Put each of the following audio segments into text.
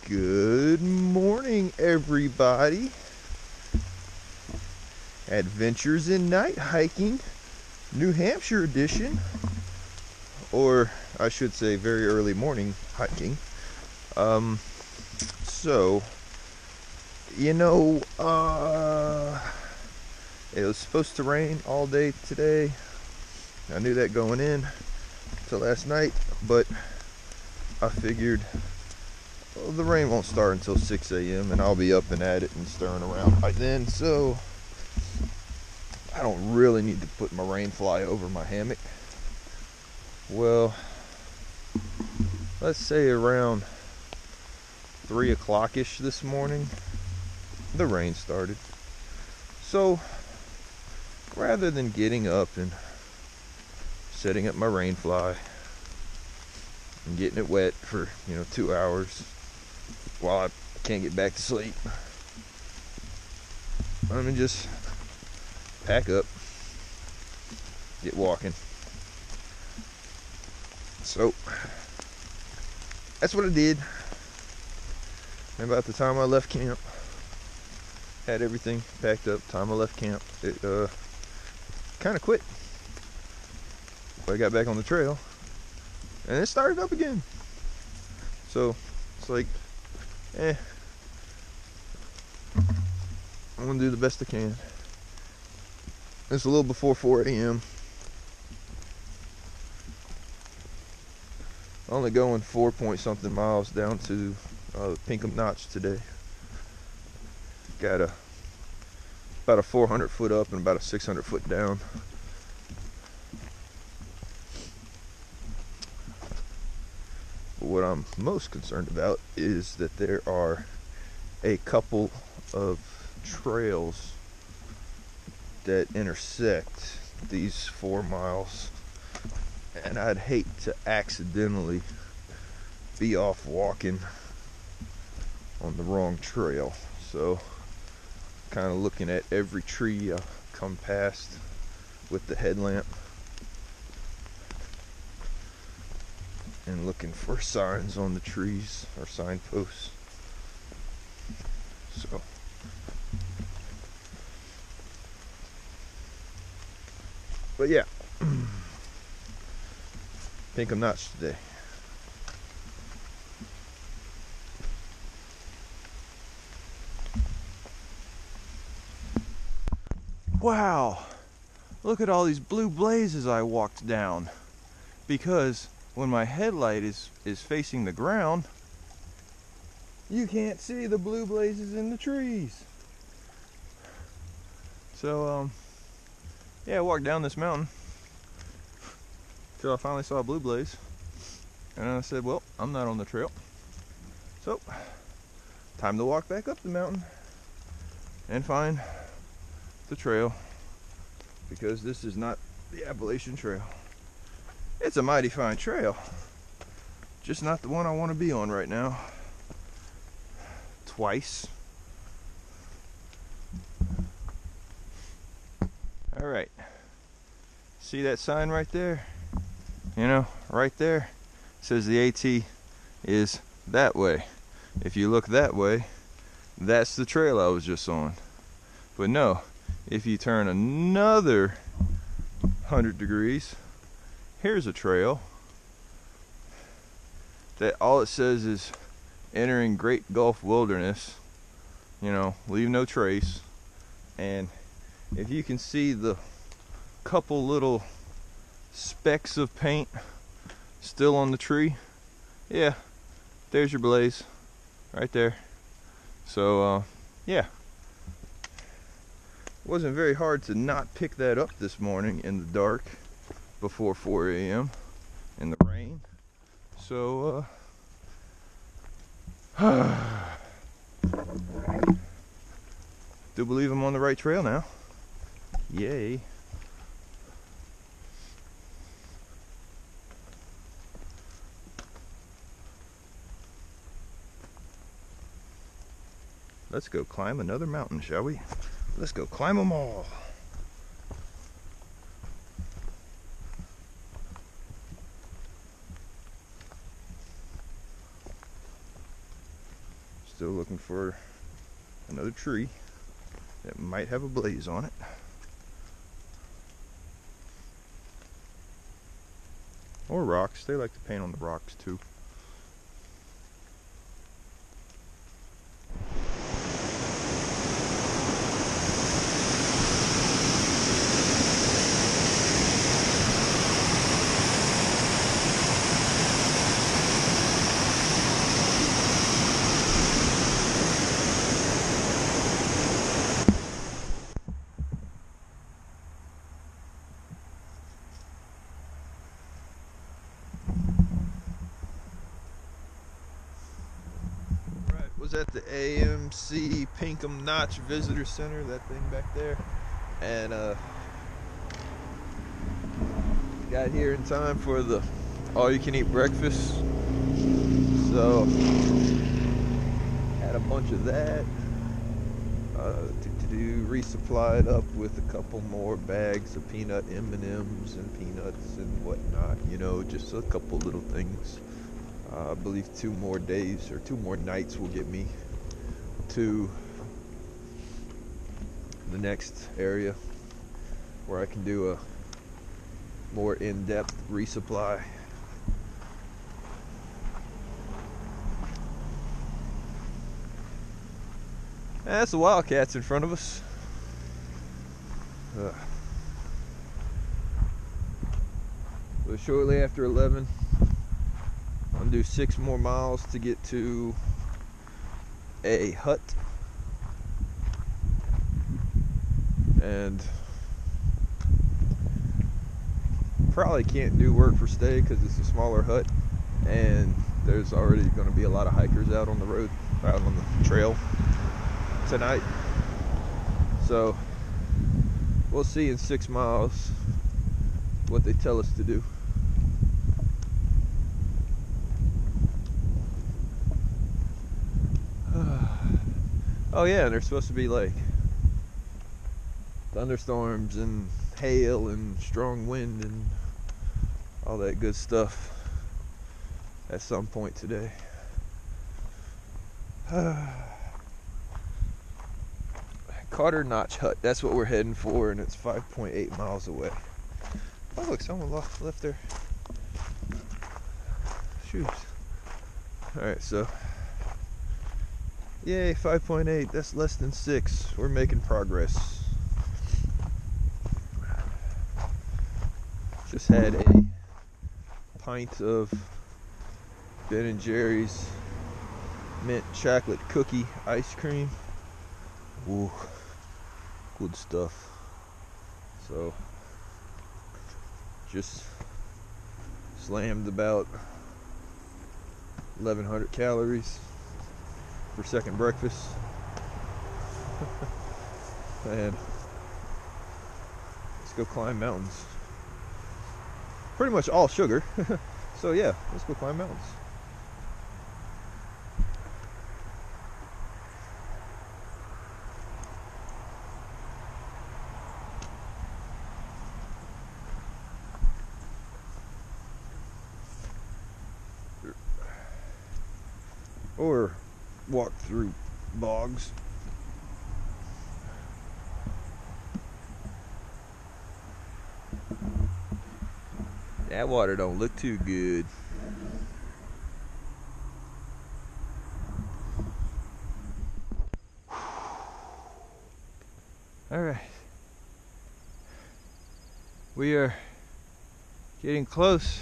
Good morning, everybody. Adventures in Night Hiking, New Hampshire edition, or I should say very early morning hiking. So, it was supposed to rain all day today. I knew that going in to last night, but I figured the rain won't start until 6 a.m. and I'll be up and at it and stirring around by then, so I don't really need to put my rain fly over my hammock. Well, let's say around 3 o'clock-ish this morning, the rain started. So rather than getting up and setting up my rain fly and getting it wet for 2 hours while I can't get back to sleep, I'm gonna just pack up, get walking. So that's what I did. And about the time I left camp, had everything packed up, time I left camp, it kind of quit. But I got back on the trail and it started up again. So it's like, I'm gonna do the best I can. It's a little before 4 a.m. Only going 4 point something miles down to Pinkham Notch today. Got about a 400 foot up and about a 600 foot down. But what I'm most concerned about is that there are a couple of trails that intersect these 4 miles, and I'd hate to accidentally be off walking on the wrong trail. So kind of looking at every tree I come past with the headlamp and looking for signs on the trees or signposts. So but yeah, Pinkham Notch today. Wow, look at all these blue blazes I walked down, because when my headlight is facing the ground, you can't see the blue blazes in the trees. So yeah, I walked down this mountain till I finally saw a blue blaze, and I said, well, I'm not on the trail, so time to walk back up the mountain and find the trail, because this is not the Appalachian Trail. It's a mighty fine trail, just not the one I want to be on right now. Twice. All right, see that sign right there? Right there, it says the AT is that way. If you look that way, that's the trail I was just on. But no, if you turn another 100 degrees, here's a trail that all it says is entering Great Gulf Wilderness, leave no trace. And if you can see the couple little specks of paint still on the tree, yeah, there's your blaze right there. So yeah, it wasn't very hard to not pick that up this morning in the dark before 4 a.m. in the rain. So do believe I'm on the right trail now. Yay. Let's go climb another mountain, shall we? Let's go climb them all. Still looking for another tree that might have a blaze on it. Or rocks. They like to paint on the rocks too. Was at the AMC Pinkham Notch Visitor Center, that thing back there, and got here in time for the all-you-can-eat breakfast. So had a bunch of that. To resupply it up with a couple more bags of peanut M&Ms and peanuts and whatnot. You know, just a couple little things. I believe 2 more days or 2 more nights will get me to the next area where I can do a more in-depth resupply. That's the Wildcats in front of us. So shortly after 11, I'll do 6 more miles to get to a hut, and probably can't do work for stay because it's a smaller hut, and there's already going to be a lot of hikers out on the road, out on the trail tonight. So we'll see in 6 miles what they tell us to do. Oh yeah, and there's supposed to be like thunderstorms and hail and strong wind and all that good stuff at some point today. Carter Notch Hut, that's what we're heading for, and it's 5.8 miles away. Oh look, someone left their shoes. Alright, so yay, 5.8, that's less than 6. We're making progress. Just had a pint of Ben & Jerry's mint chocolate cookie ice cream. Ooh, good stuff. So, just slammed about 1,100 calories for second breakfast. And let's go climb mountains. Pretty much all sugar. So yeah, let's go climb mountains. Or walk through bogs. That water don't look too good. All right. We are getting close.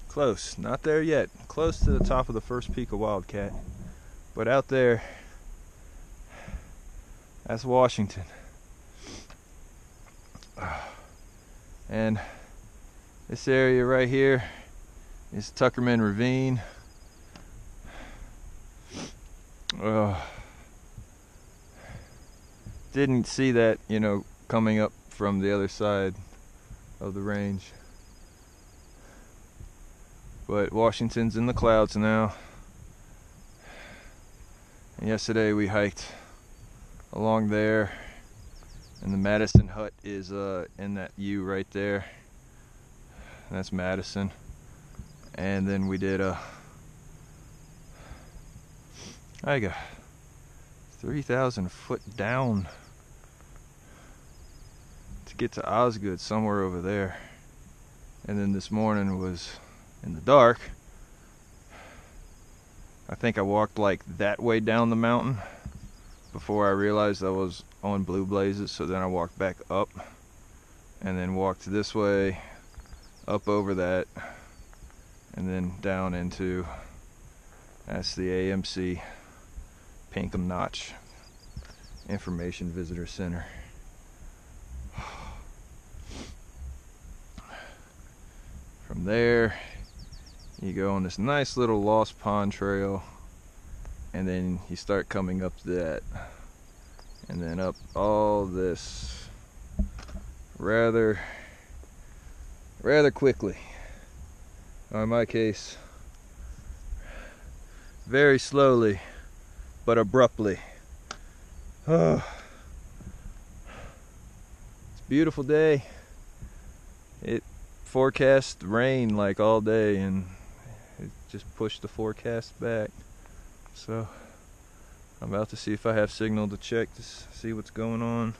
Close, not there yet. Close to the top of the first peak of Wildcat. But out there, that's Washington. And this area right here is Tuckerman Ravine. Didn't see that, coming up from the other side of the range. But Washington's in the clouds now. And yesterday we hiked along there, and the Madison hut is in that U right there. And that's Madison. And then we did I got 3,000 foot down to get to Osgood, somewhere over there. And then this morning was in the dark. I think I walked like that way down the mountain before I realized I was on Blue Blazes, so then I walked back up and then walked this way up over that and then down into, that's the AMC Pinkham Notch Information Visitor Center. From there you go on this nice little Lost Pond Trail, and then you start coming up that, and then up all this rather quickly, or in my case very slowly but abruptly. Oh, it's a beautiful day. It forecast rain like all day, and it just pushed the forecast back. So I'm about to see if I have signal to check to see what's going on.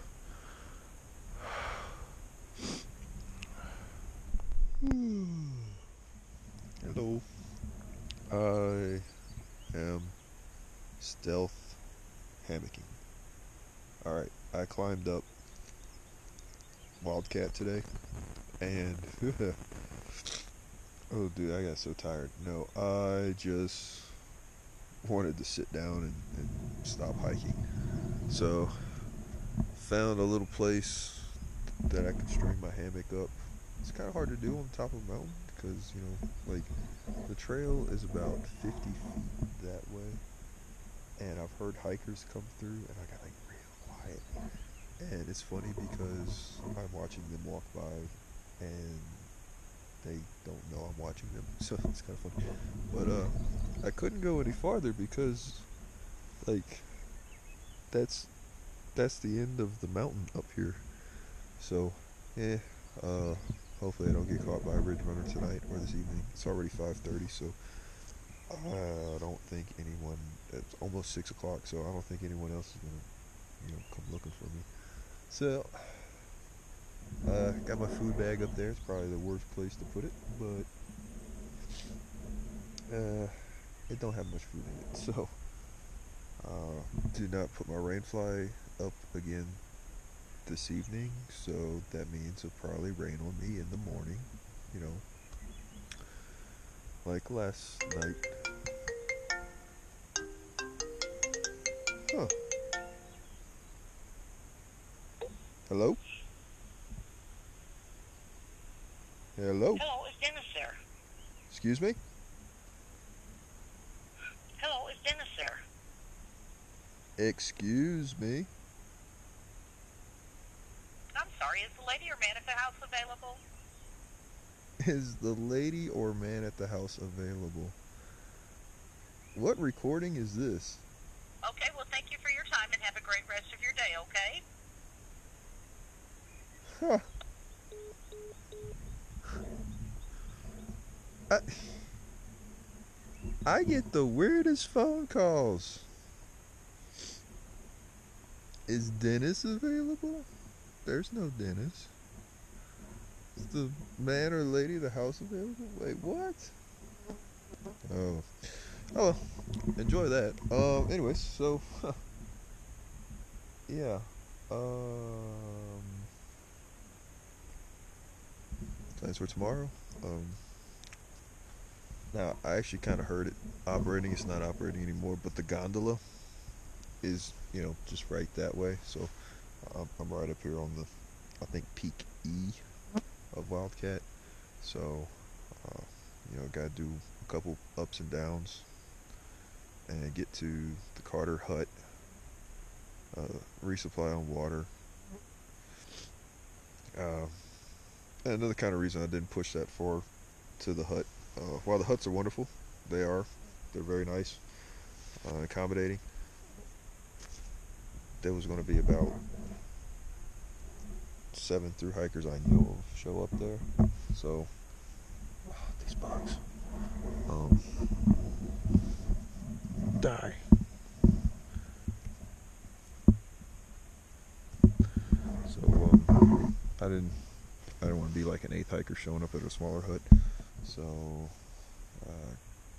Hello. I am stealth hammocking. Alright, I climbed up Wildcat today, and oh dude, I got so tired. No, I just wanted to sit down and stop hiking. So found a little place that I could string my hammock up. It's kind of hard to do on top of a mountain because, you know, like the trail is about 50 feet that way, and I've heard hikers come through, and I got like real quiet. And it's funny because I'm watching them walk by, and they don't know I'm watching them, so it's kind of funny. But I couldn't go any farther because, like, that's the end of the mountain up here. So, hopefully I don't get caught by a ridge runner tonight or this evening. It's already 5:30, so I don't think anyone. It's almost 6 o'clock, so I don't think anyone else is gonna, come looking for me. So, got my food bag up there. It's probably the worst place to put it, but it don't have much food in it. So, do not put my rainfly up again this evening. So that means it'll probably rain on me in the morning. Like last night. Huh. Hello? Hello? Hello, is Dennis there? Excuse me? Hello, is Dennis there? Excuse me? I'm sorry, is the lady or man at the house available? Is the lady or man at the house available? What recording is this? Okay, well, thank you for your time and have a great rest of your day, okay? Huh. I get the weirdest phone calls. Is Dennis available? There's no Dennis. Is the man or lady of the house available? Wait, what? Oh. Oh well. Enjoy that. Anyways, so yeah. Plans for tomorrow. Now I actually kind of heard it operating. It's not operating anymore, but the gondola is, just right that way. So I'm right up here on the, I think, peak E of Wildcat. So, gotta do a couple ups and downs and get to the Carter hut, resupply on water. And another kind of reason I didn't push that far to the hut. While the huts are wonderful, they're very nice, accommodating. There was going to be about 7 through hikers I know of show up there. So, these bugs. Die. I didn't want to be like an eighth hiker showing up at a smaller hut, so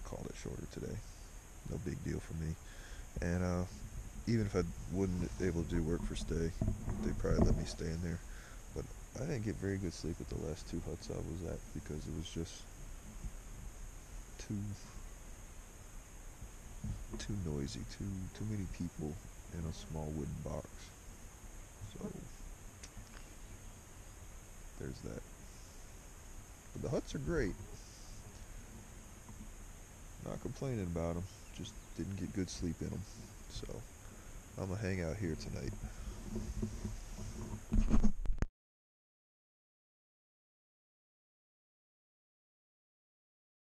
called it shorter today. No big deal for me. And even if I wouldn't able to do work for stay, they'd probably let me stay in there. But I didn't get very good sleep at the last two huts I was at because it was just too noisy, too many people in a small wooden box. So there's that. But the huts are great. Not complaining about them. Just didn't get good sleep in them. So I'm gonna hang out here tonight.